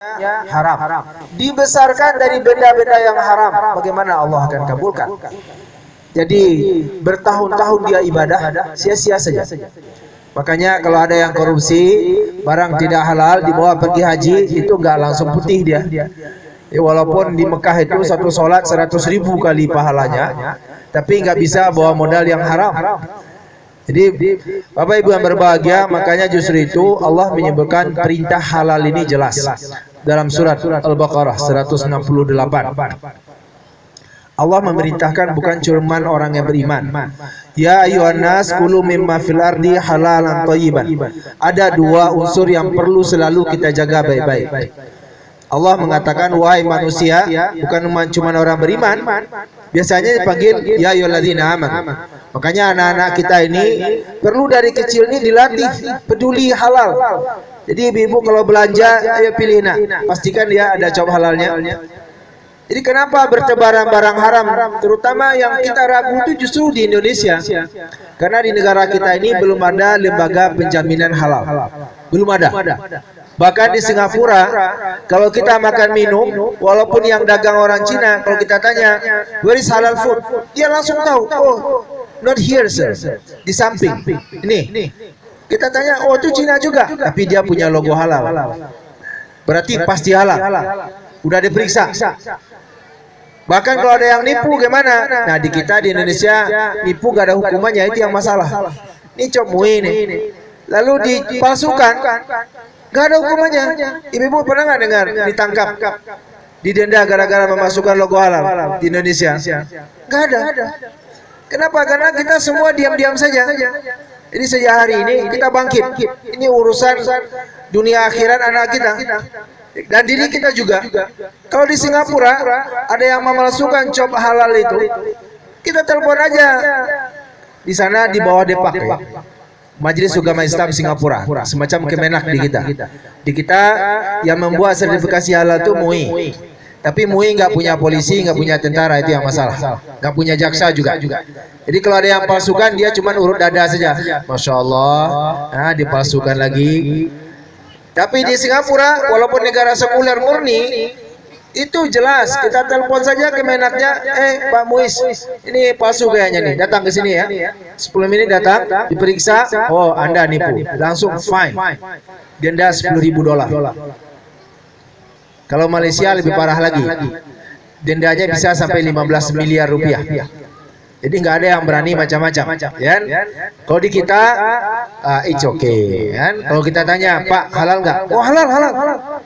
haram. Dibesarkan dari benda-benda yang haram, bagaimana Allah akan kabulkan? Jadi bertahun-tahun dia ibadah sia-sia saja. Makanya kalau ada yang korupsi barang tidak halal dibawa pergi haji, itu enggak langsung putih dia. Ya, walaupun di Mekah itu satu sholat 100.000 kali pahalanya, tapi nggak bisa bawa modal yang haram. Jadi Bapak Ibu yang berbahagia, makanya justru itu Allah menyebutkan perintah halal ini jelas dalam surat Al-Baqarah 168. Allah memerintahkan bukan cuma orang yang beriman. Ya ayyuhan nas kulu mimma fil ardi halalan thayyiban. Ada dua unsur yang perlu selalu kita jaga baik-baik. Allah mengatakan wahai manusia, bukan cuma orang beriman. Biasanya dipanggil ya ayyuhalladzina amanu. Makanya anak-anak kita ini perlu dari kecil ini dilatih peduli halal. Jadi ibu-ibu kalau belanja, ayo pilih nak, pastikan dia ada cob halalnya. Jadi kenapa bertebaran barang haram, terutama yang kita ragu itu justru di Indonesia. Karena di negara kita ini belum ada lembaga penjaminan halal. Belum ada. Bahkan di Singapura, kalau kita makan minum, walaupun yang dagang orang Cina, kalau kita tanya, where is halal food? Dia langsung tahu, oh, not here sir, di samping. Ini, kita tanya, oh itu Cina juga, tapi dia punya logo halal. Berarti pasti halal. Udah diperiksa. Bahkan kalau ada yang nipu gimana? Nah di kita di Indonesia nipu gak ada hukumannya, itu yang masalah. Ini cop mui nih, lalu dipalsukan, gak ada hukumannya. Ibu-ibu pernah nggak dengar ditangkap, didenda gara-gara memasukkan logo halal di Indonesia? Gak ada. Kenapa? Karena kita semua diam-diam saja. Jadi sejak hari ini kita bangkit. Ini urusan dunia akhirat anak kita dan diri kita juga. Kalau di Singapura ada yang memalsukan cop halal itu, kita telepon aja. Di sana di bawah Depak ya, Majelis Agama Islam Singapura, semacam Kemenak di kita. Di kita yang membuat sertifikasi halal itu MUI. Tapi MUI nggak punya polisi, nggak punya tentara, itu yang masalah. Nggak punya jaksa juga. Jadi kalau ada yang palsukan, dia cuma urut dada saja. Masya Allah, nah dipalsukan lagi. Tapi di Singapura, walaupun negara sekuler murni, itu jelas. Kita telepon saja ke menaknya, Pak Muiz, ini palsu kayaknya nih, datang ke sini ya. 10 menit datang, diperiksa, oh Anda nipu, langsung fine, denda $10.000. Kalau Malaysia lebih parah lagi, dendanya bisa sampai 15 miliar rupiah. Jadi nggak ada yang berani macam-macam, ya. Kalau di kita, it's okay, kan? Kalau kita tanya, Pak halal nggak? Oh halal.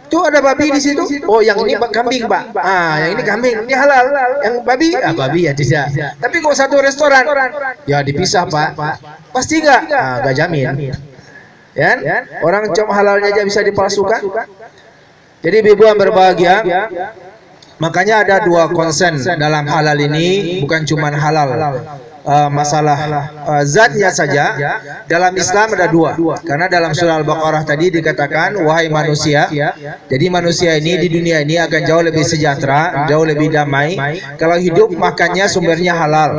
Tuh ada babi di situ. Oh yang ini kambing Pak. Yang ini kambing, ini halal. Yang babi, babi ya tidak. Tapi kalau satu restoran, ya dipisah Pak. Pasti nggak? Nggak jamin. Ya, orang cop halalnya aja bisa dipalsukan. Jadi ibu yang berbahagia, makanya ada dua konsen dalam halal ini, bukan cuma halal masalah zatnya saja. Dalam Islam ada dua, karena dalam surah Al-Baqarah tadi dikatakan wahai manusia. Jadi manusia ini di dunia ini akan jauh lebih sejahtera, jauh lebih damai kalau hidup makannya sumbernya halal.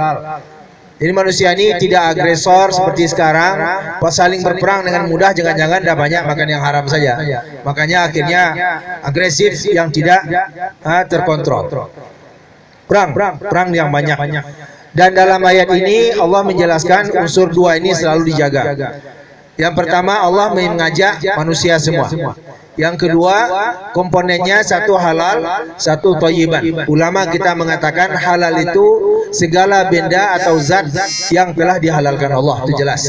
Jadi manusia ini tidak agresor seperti sekarang, pas saling berperang dengan mudah, jangan-jangan dah banyak makan yang haram saja. Makanya akhirnya agresif yang tidak terkontrol. Perang yang banyak. Dan dalam ayat ini Allah menjelaskan unsur dua ini selalu dijaga. Yang pertama Allah mengajak manusia semua. Yang kedua komponennya satu halal, satu thayyiban. Ulama kita mengatakan halal itu segala benda atau zat yang telah dihalalkan Allah, itu jelas.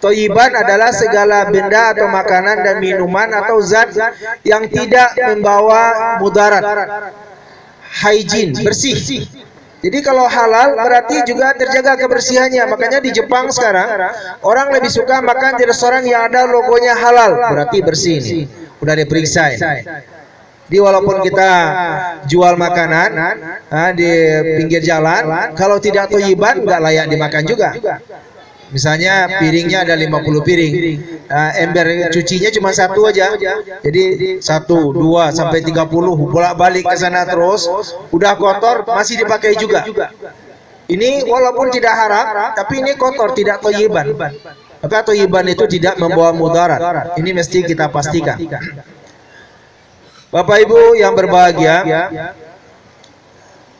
Thayyiban adalah segala benda atau makanan dan minuman atau zat yang tidak membawa mudarat. Hygiene, bersih. Jadi kalau halal berarti juga terjaga kebersihannya. Makanya di Jepang sekarang orang lebih suka makan di restoran yang ada logonya halal, berarti bersih nih. Udah diperiksa ya. Jadi walaupun kita jual makanan di pinggir jalan, kalau tidak thayyiban nggak layak dimakan juga. Misalnya piringnya ada 50 piring, ember cucinya cuma satu aja. Jadi 1, 2 sampai 30 bolak-balik ke sana terus, udah kotor masih dipakai juga. Ini walaupun tidak haram, tapi ini kotor, tidak thayyiban. Maka thayyiban itu tidak membawa mudarat. Ini mesti kita pastikan. Bapak Ibu yang berbahagia,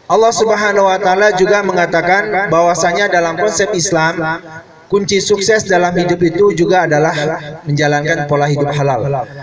Allah Subhanahu wa taala juga mengatakan bahwasanya dalam konsep Islam, kunci sukses dalam hidup itu juga adalah menjalankan pola hidup halal.